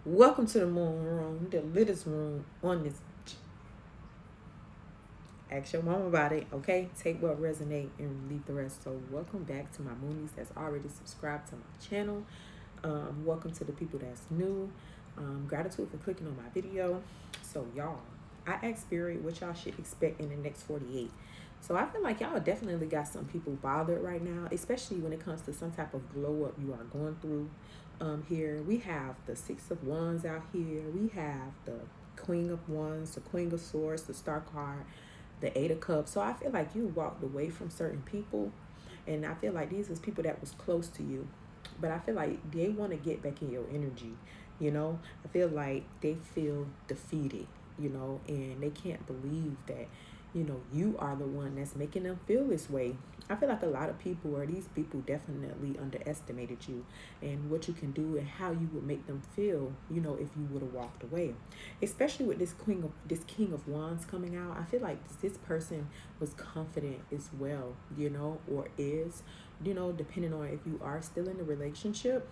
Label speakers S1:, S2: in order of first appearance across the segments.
S1: Welcome to the moon room, the littest room on this. Ask your mom about it, okay? Take what resonate and leave the rest. So, welcome back to my Moonies that's already subscribed to my channel. Welcome to the people that's new. Gratitude for clicking on my video. So, y'all, I asked Spirit what y'all should expect in the next 48. So, I feel like y'all definitely got some people bothered right now, especially when it comes to some type of glow up you are going through. Here we have the Six of Wands out here. We have the Queen of Wands, the Queen of Swords, the Star card, the Eight of Cups. So I feel like you walked away from certain people, and I feel like these is people that was close to you, but I feel like they want to get back in your energy. I feel like they feel defeated, and they can't believe that you are the one that's making them feel this way. I feel like a lot of people, or these people, definitely underestimated you and what you can do and how you would make them feel, if you would have walked away. Especially with this King of Wands coming out. I feel like this person was confident as well, or is, depending on if you are still in the relationship.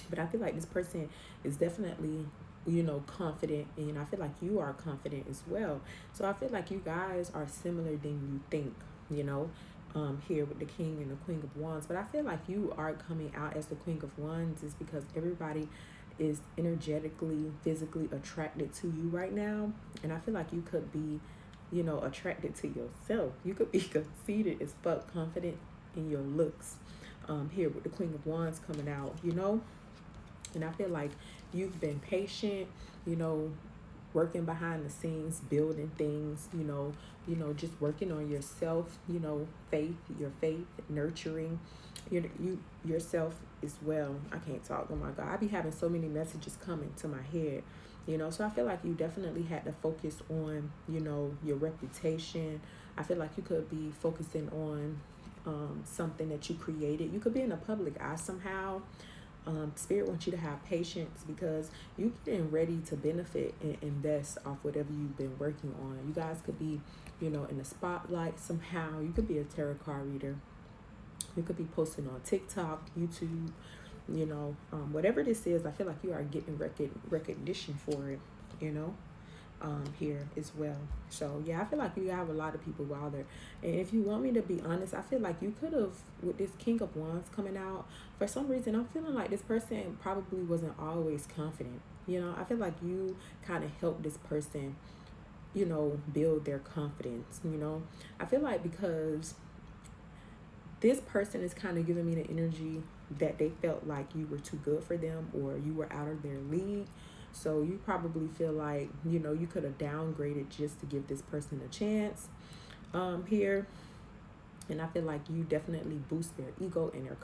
S1: But I feel like this person is definitely confident, and I feel like you are confident as well. So I feel like you guys are similar than you think, you know here with the King and the Queen of Wands. But I feel like you are coming out as the Queen of Wands is because everybody is energetically, physically attracted to you right now. And I feel like you could be, attracted to yourself. You could be conceited as fuck, confident in your looks. Here with the Queen of Wands coming out, and I feel like you've been patient, you know, working behind the scenes, building things, just working on yourself, your faith, nurturing you yourself as well. I can't talk. Oh my God. I be having so many messages coming to my head, so I feel like you definitely had to focus on, your reputation. I feel like you could be focusing on something that you created. You could be in the public eye somehow. Spirit wants you to have patience because you're getting ready to benefit and invest off whatever you've been working on. You guys could be, in the spotlight somehow. You could be a tarot card reader. You could be posting on TikTok, YouTube, whatever this is. I feel like you are getting recognition for it, here as well. So yeah, I feel like you have a lot of people bothered. And if you want me to be honest, I feel like you could have, with this King of Wands coming out, for some reason I'm feeling like this person probably wasn't always confident. I feel like you kind of helped this person, build their confidence. I feel like because this person is kind of giving me the energy that they felt like you were too good for them or you were out of their league. So you probably feel like, you could have downgraded just to give this person a chance here. And I feel like you definitely boost their ego and their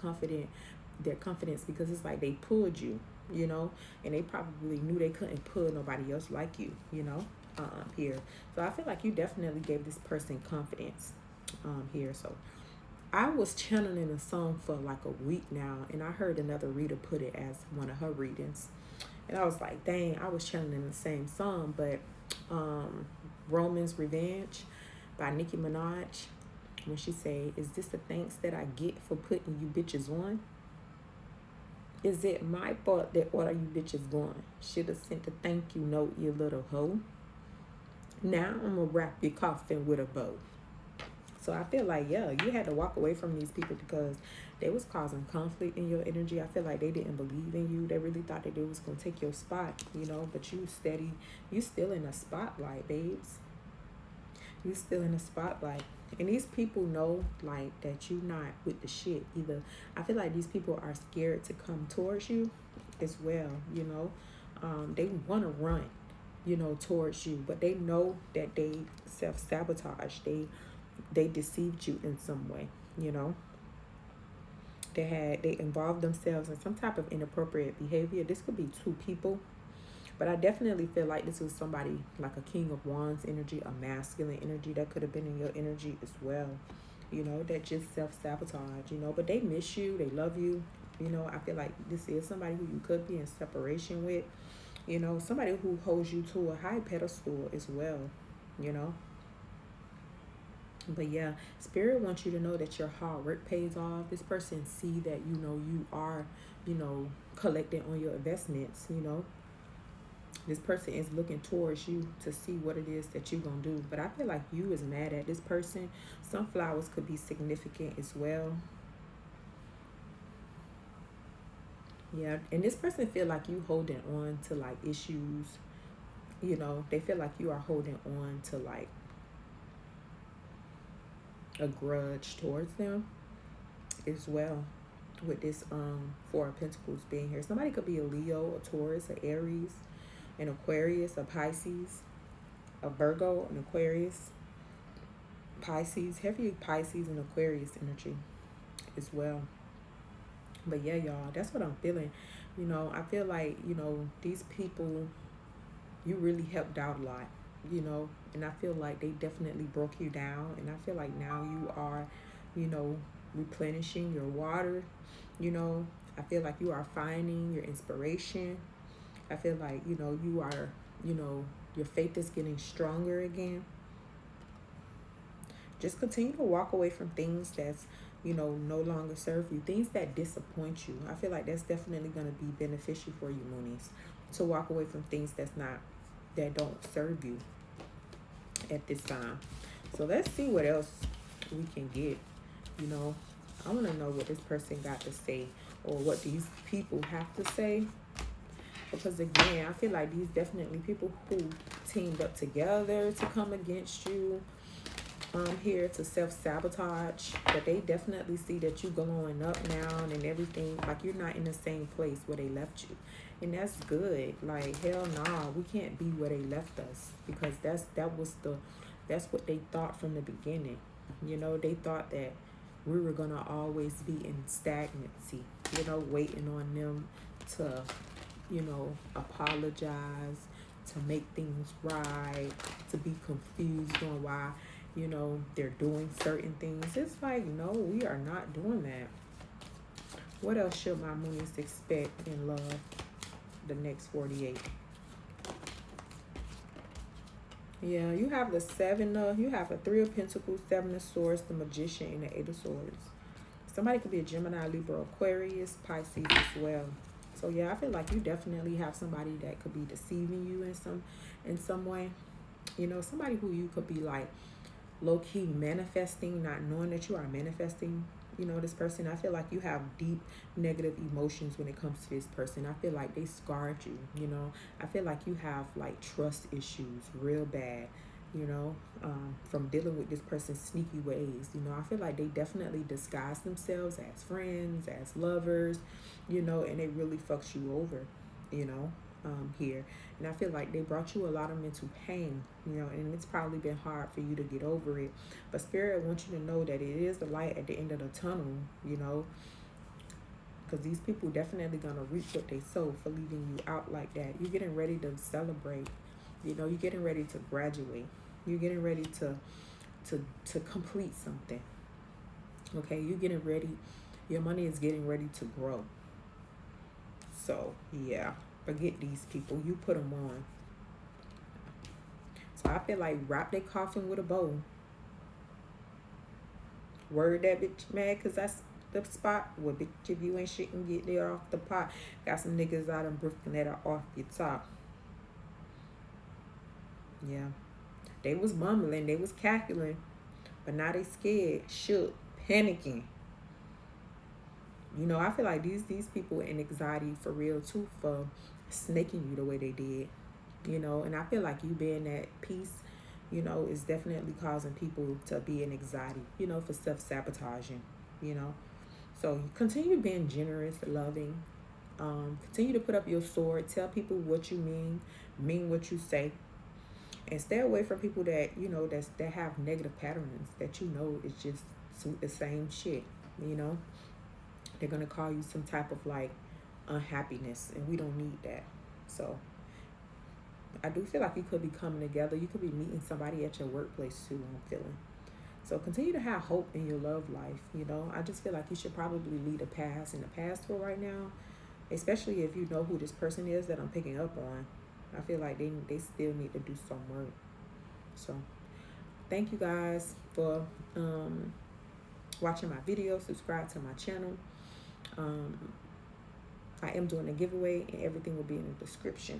S1: confidence because it's like they pulled you, and they probably knew they couldn't pull nobody else like you, here. So I feel like you definitely gave this person confidence here. So I was channeling a song for like a week now, and I heard another reader put it as one of her readings. And I was like, dang, I was channeling the same song, but Roman's Revenge by Nicki Minaj, when she say, is this the thanks that I get for putting you bitches on? Is it my fault that all of you bitches gone? Should have sent a thank you note, you little hoe. Now I'm gonna wrap your coffin with a bow. So I feel like, yeah, you had to walk away from these people because they was causing conflict in your energy. I feel like they didn't believe in you. They really thought that they was going to take your spot, but you steady. You still in the spotlight, babes. You still in the spotlight. And these people know, like, that you not with the shit either. I feel like these people are scared to come towards you as well, They want to run, towards you. But they know that they self-sabotage. They deceived you in some way, they involved themselves in some type of inappropriate behavior. This could be two people, but I definitely feel like this was somebody like a King of Wands energy, a masculine energy that could have been in your energy as well, that just self-sabotage, but they miss you, they love you. I feel like this is somebody who you could be in separation with, somebody who holds you to a high pedestal as well, you know But yeah, Spirit wants you to know that your hard work pays off. This person see that, you are, collecting on your investments, This person is looking towards you to see what it is that you're going to do. But I feel like you is mad at this person. Some flowers could be significant as well. Yeah, and this person feel like you holding on to like issues. You know, they feel like you are holding on to like a grudge towards them as well. With this Four of Pentacles being here, somebody could be a Leo, a Taurus, an Aries, an Aquarius, a Pisces, a Virgo, an Aquarius, Pisces, heavy Pisces and Aquarius energy as well. But yeah, y'all, that's what I'm feeling. You know, I feel like, you know, these people, you really helped out a lot, you know, and I feel like they definitely broke you down. And I feel like now you are, you know, replenishing your water, you know. I feel like you are finding your inspiration. I feel like, you know, you are, you know, your faith is getting stronger again. Just continue to walk away from things that's, you know, no longer serve you, things that disappoint you. I feel like that's definitely going to be beneficial for you, Moonies, to walk away from things that don't serve you at this time. So let's see what else we can get. You know, I want to know what this person got to say, or what these people have to say. Because again, I feel like these definitely people who teamed up together to come against you, here to self-sabotage, but they definitely see that you going up now and everything. Like, you're not in the same place where they left you, and that's good. Like, hell nah, we can't be where they left us, because that's what they thought from the beginning. You know, they thought that we were gonna always be in stagnancy, you know, waiting on them to, you know, apologize, to make things right, to be confused on why, you know, they're doing certain things. It's like, no, we are not doing that. What else should my Moonies expect in love the next 48? Yeah, you have you have a Three of Pentacles, Seven of Swords, the Magician, and the Eight of Swords. Somebody could be a Gemini, Libra, Aquarius, Pisces as well. So yeah, I feel like you definitely have somebody that could be deceiving you in some way. You know, somebody who you could be like low-key manifesting, not knowing that you are manifesting, you know, this person. I feel like you have deep negative emotions when it comes to this person. I feel like they scarred you, you know. I feel like you have like trust issues real bad, you know, from dealing with this person's sneaky ways. You know, I feel like they definitely disguise themselves as friends, as lovers, you know, and they really fucks you over, you know, here. And I feel like they brought you a lot of mental pain, you know, and it's probably been hard for you to get over it. But Spirit wants you to know that it is the light at the end of the tunnel, you know, because these people definitely going to reap what they sow for leaving you out like that. You're getting ready to celebrate, you know, you're getting ready to graduate. You're getting ready to complete something. Okay, you're getting ready. Your money is getting ready to grow. So, yeah, forget these people. You put them on. So I feel like wrap their coffin with a bow. Word that bitch mad because that's the spot. Well, bitch, if you ain't shit and get there off the pot. Got some niggas out in Brooklyn that are off your top. Yeah. They was mumbling. They was cackling. But now they scared, shook, panicking. You know, I feel like these people in anxiety for real too, for snaking you the way they did. You know, and I feel like you being at peace, you know, is definitely causing people to be in anxiety, you know, for self-sabotaging, you know. So you continue being generous, loving. Continue to put up your sword. Tell people what you mean what you say. And stay away from people that, you know, that have negative patterns, that you know is just the same shit, you know. They're going to call you some type of like unhappiness, and we don't need that. So I do feel like you could be coming together. You could be meeting somebody at your workplace too, I'm feeling. So continue to have hope in your love life, you know. I just feel like you should probably leave the past in the past for right now, especially if you know who this person is that I'm picking up on. I feel like they still need to do some work. So thank you guys for watching my video. Subscribe to my channel. I am doing a giveaway, and everything will be in the description.